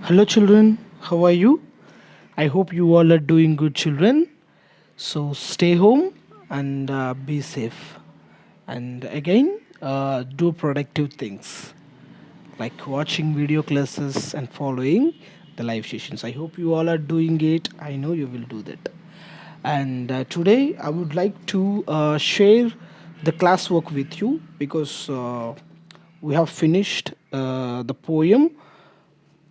Hello, children. How are you? I hope you all are doing good, children. So stay home and be safe. And again, do productive things like watching video classes and following the live sessions. I hope you all are doing it. I know you will do that. And today, I would like to share the classwork with you because we have finished the poem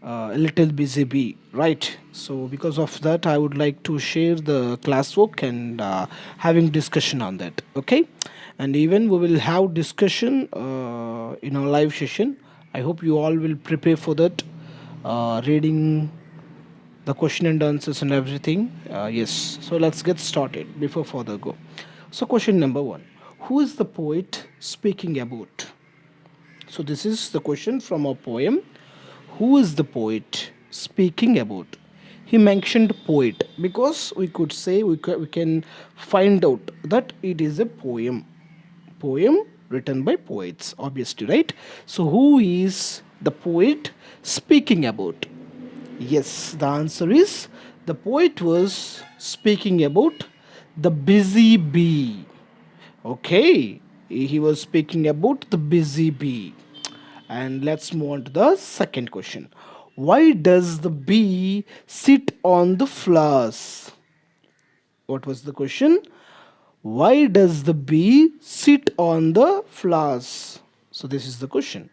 a little busy bee, right? So because of that I would like to share the classwork and having discussion on that, okay? And even we will have discussion in our live session. I hope you all will prepare for that, reading the question and answers and everything. Yes, so let's get started before further go. So question number one, who is the poet speaking about? So this is the question from a poem. Who is the poet speaking about? He mentioned poet because we could say we can find out that it is a poem written by poets, obviously, right? So who is the poet speaking about? Yes, the answer is the poet was speaking about the busy bee. Okay, he was speaking about the busy bee. And let's move on to the second question. Why does the bee sit on the flowers? What was the question? Why does the bee sit on the flowers? So this is the question.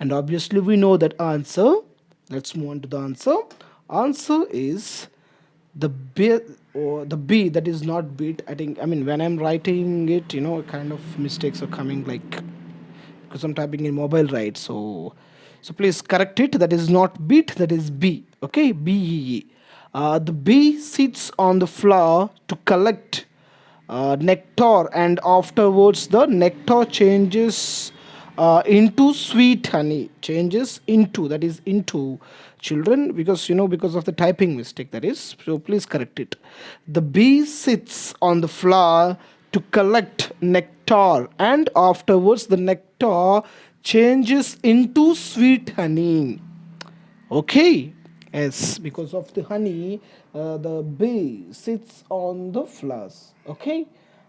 And obviously we know that answer. Let's move on to the answer. Answer is the bee, or the bee, that is not beat. I mean when I'm writing it, kind of mistakes are coming, like because I'm typing in mobile, right? So please correct it. That is not beat, that is B. Okay, B. The bee sits on the flower to collect nectar, and afterwards the nectar changes into sweet honey. Changes into, that is into, children, because because of the typing mistake, that is. So please correct it. The bee sits on the flower to collect nectar, and afterwards the nectar changes into sweet honey. Okay. Yes, because of the honey, the bee sits on the flowers. Okay.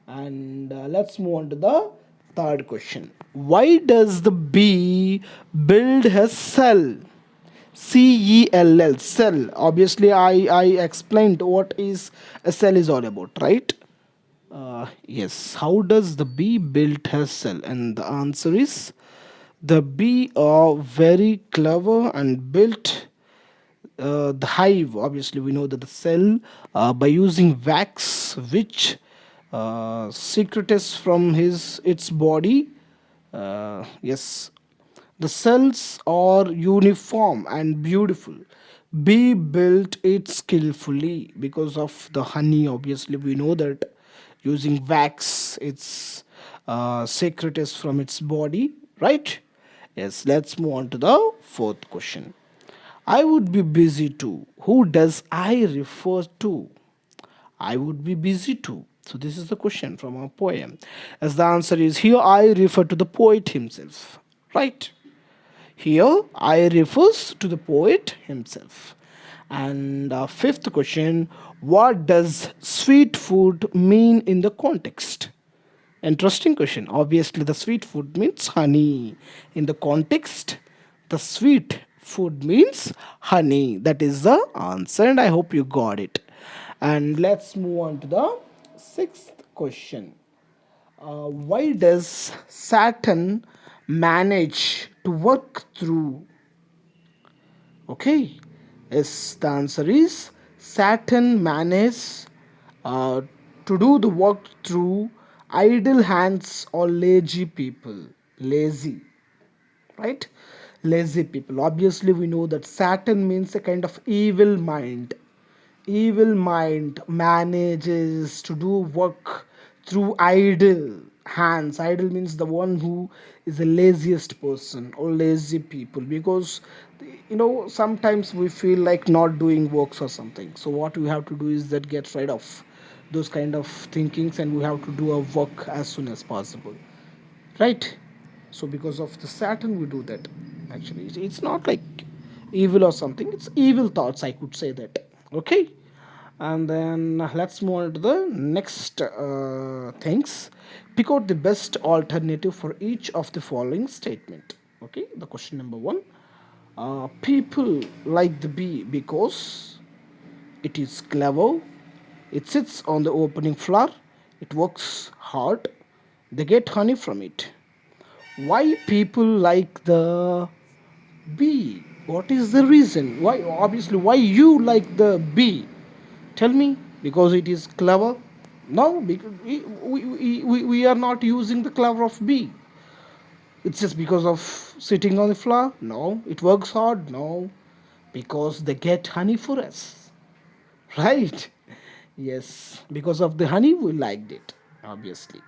And let's move on to the third question. Why does the bee build her cell? Cell, cell. Obviously, I explained what is a cell is all about, right? Yes. How does the bee build her cell? And the answer is the bee are very clever and built the hive. Obviously, we know that the cell, by using wax, which secretes from his its body. Yes, the cells are uniform and beautiful. Bee built it skillfully because of the honey. Obviously, we know that using wax, its secretes from its body, right? Yes, let's move on to the fourth question. I would be busy too. Who does I refer to? I would be busy too. So this is the question from our poem. As the answer is here, I refer to the poet himself. Right? Here, I refers to the poet himself. And fifth question, what does sweet food mean in the context? Interesting question. Obviously, the sweet food means honey. In the context, the sweet food means honey. That is the answer, and I hope you got it. And let's move on to the sixth question. Why does Saturn manage to work through? Okay, yes, the answer is Saturn manages uh, to do the work through idle hands or lazy people. Lazy, right? Lazy people. Obviously, we know that Saturn means a kind of evil mind. Evil mind manages to do work through idle hands. Idle means the one who is the laziest person or lazy people, because sometimes we feel like not doing works or something. So what we have to do is that get rid of those kind of thinkings, and we have to do our work as soon as possible, right? So because of the Saturn we do that. Actually, it's not like evil or something. It's evil thoughts, I could say that. Okay. And then let's move on to the next things. Pick out the best alternative for each of the following statement. Okay, the question number one. People like the bee because it is clever, it sits on the opening flower, it works hard, they get honey from it. Why people like the bee? What is the reason? Why, obviously, why you like the bee? Tell me. Because it is clever? No, because we are not using the clever of bee. It's just because of sitting on the flower? No. It works hard? No. Because they get honey for us. Right? Yes. Because of the honey, we liked it, obviously.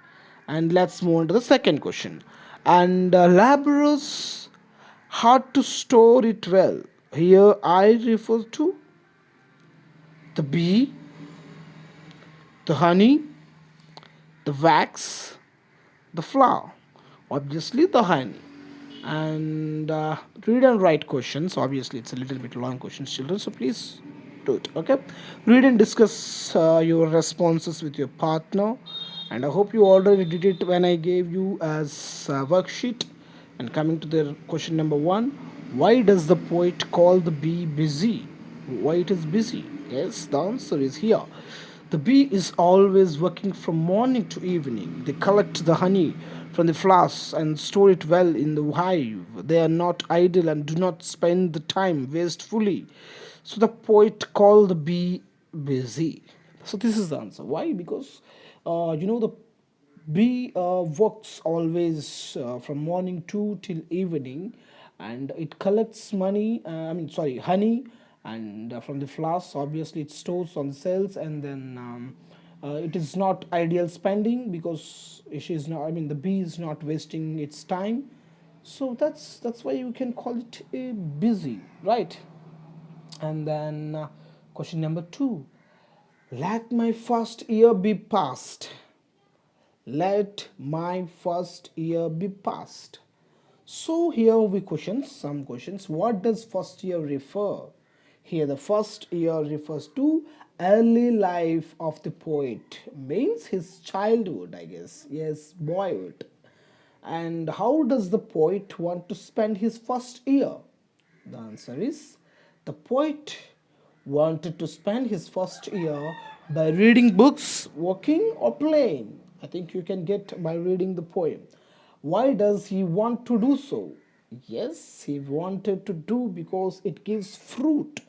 And let's move on to the second question. And laborious, hard to store it well. Here I refer to the bee, the honey, the wax, the flour, obviously the honey. And read and write questions. Obviously, it's a little bit long questions, children. So please do it. Okay. Read and discuss your responses with your partner. And I hope you already did it when I gave you as a worksheet. And coming to the question number one, why does the poet call the bee busy? Why it is busy? Yes, the answer is here. The bee is always working from morning to evening. They collect the honey from the flowers and store it well in the hive. They are not idle and do not spend the time wastefully. So the poet called the bee busy. So this is the answer. Why? Because the bee works always from morning to till evening, and it collects money. Honey, and from the flowers. Obviously, it stores on the cells, and then it is not ideal spending because she is not. I mean, the bee is not wasting its time. So that's why you can call it a busy, right? And then question number two. Let my first year be past. Let my first year be past. So here we questions some questions. What does first year refer? Here the first year refers to early life of the poet, means his childhood, I guess. Yes, boyhood. And how does the poet want to spend his first year? The answer is the poet wanted to spend his first year by reading books, working, or playing. I think you can get by reading the poem. Why does he want to do so? Yes, he wanted to do because it gives fruit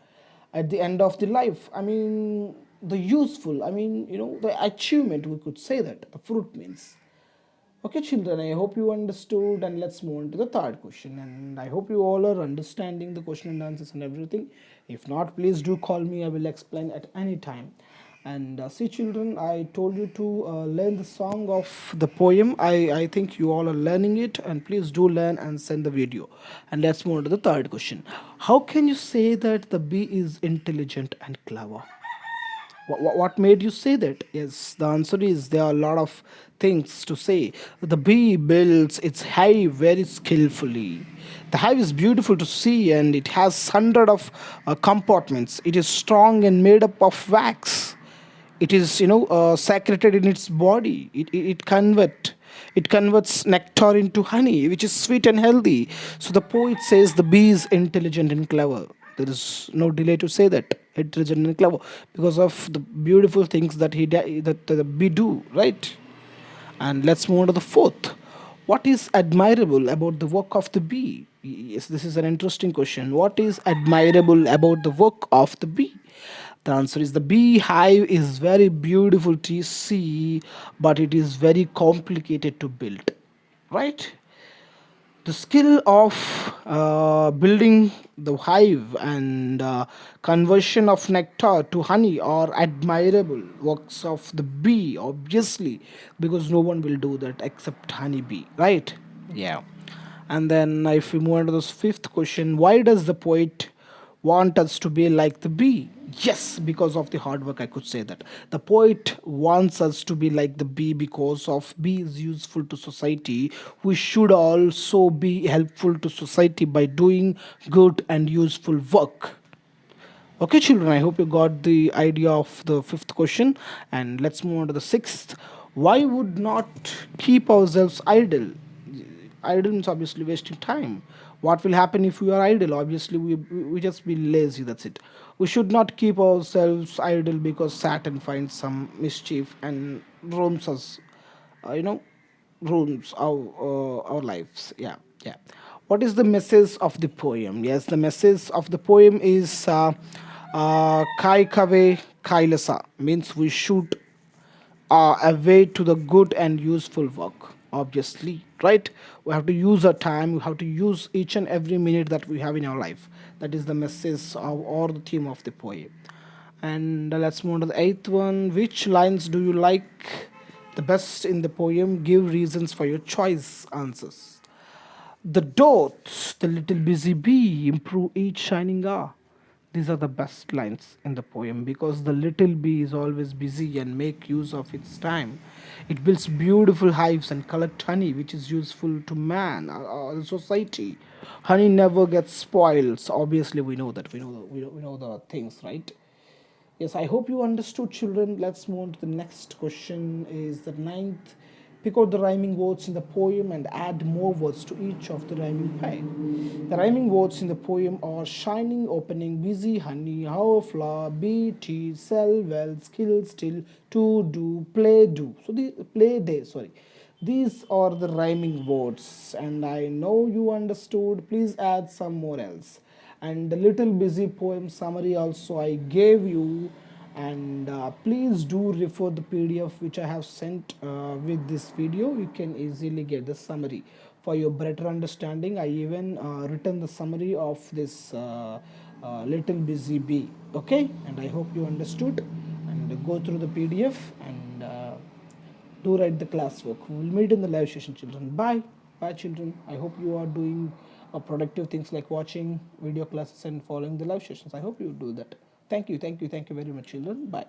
at the end of the life. I mean, the useful, the achievement, we could say that. A fruit means. Okay, children, I hope you understood, and let's move on to the third question. And I hope you all are understanding the question and answers and everything. If not, please do call me, I will explain at any time. And see, children, I told you to learn the song of the poem. I think you all are learning it, and please do learn and send the video. And let's move on to the third question. How can you say that the bee is intelligent and clever? What made you say that? Yes, the answer is there are a lot of things to say. The bee builds its hive very skillfully. The hive is beautiful to see, and it has hundred of compartments. It is strong and made up of wax. It is secreted in its body. It converts nectar into honey, which is sweet and healthy. So the poet says the bee is intelligent and clever. There is no delay to say that intelligent and clever because of the beautiful things that the bee do, right? And let's move on to the fourth. What is admirable about the work of the bee? Yes, this is an interesting question. What is admirable about the work of the bee? The answer is the beehive is very beautiful to see, but it is very complicated to build. Right? The skill of building the hive and conversion of nectar to honey are admirable works of the bee, obviously, because no one will do that except honeybee, right? Yeah. And then if we move on to this fifth question, why does the poet want us to be like the bee. Yes, because of the hard work, I could say that. The poet wants us to be like the bee because of bee is useful to society. We should also be helpful to society by doing good and useful work. Okay, children, I hope you got the idea of the fifth question. And let's move on to the sixth. Why would not keep ourselves idle? Idle means obviously wasting time. What will happen if we are idle? Obviously, we just be lazy. That's it. We should not keep ourselves idle because Saturn finds some mischief and roams us, you know, ruins our lives. Yeah, yeah. What is the message of the poem? Yes, the message of the poem is kai kave kailasa, means we should a way to the good and useful work, obviously, right? We have to use our time, we have to use each and every minute that we have in our life. That is the message of, or the theme of the poem. And let's move on to the eighth one. Which lines do you like the best in the poem? Give reasons for your choice answers. The dots, the little busy bee, improve each shining hour. These are the best lines in the poem because the little bee is always busy and make use of its time. It builds beautiful hives and collect honey, which is useful to man or the society. Honey never gets spoiled. So obviously, we know that. We know the things, right? Yes, I hope you understood, children. Let's move on to the next question. Is the ninth. Pick out the rhyming words in the poem and add more words to each of the rhyming pair. The rhyming words in the poem are shining, opening, busy, honey, how, flower, bee, tea, sell, well, skill, still, to, do, play, do. So the play day, sorry. These are the rhyming words, and I know you understood. Please add some more else. And the little busy poem summary also I gave you. And please do refer the PDF which I have sent with this video. You can easily get the summary for your better understanding. I even written the summary of this little busy bee. Okay, and I hope you understood. And go through the PDF and do write the classwork. We will meet in the live session, children. Bye. Bye, children. I hope you are doing productive things like watching video classes and following the live sessions. I hope you do that. Thank you. Thank you. Thank you very much, children. Bye.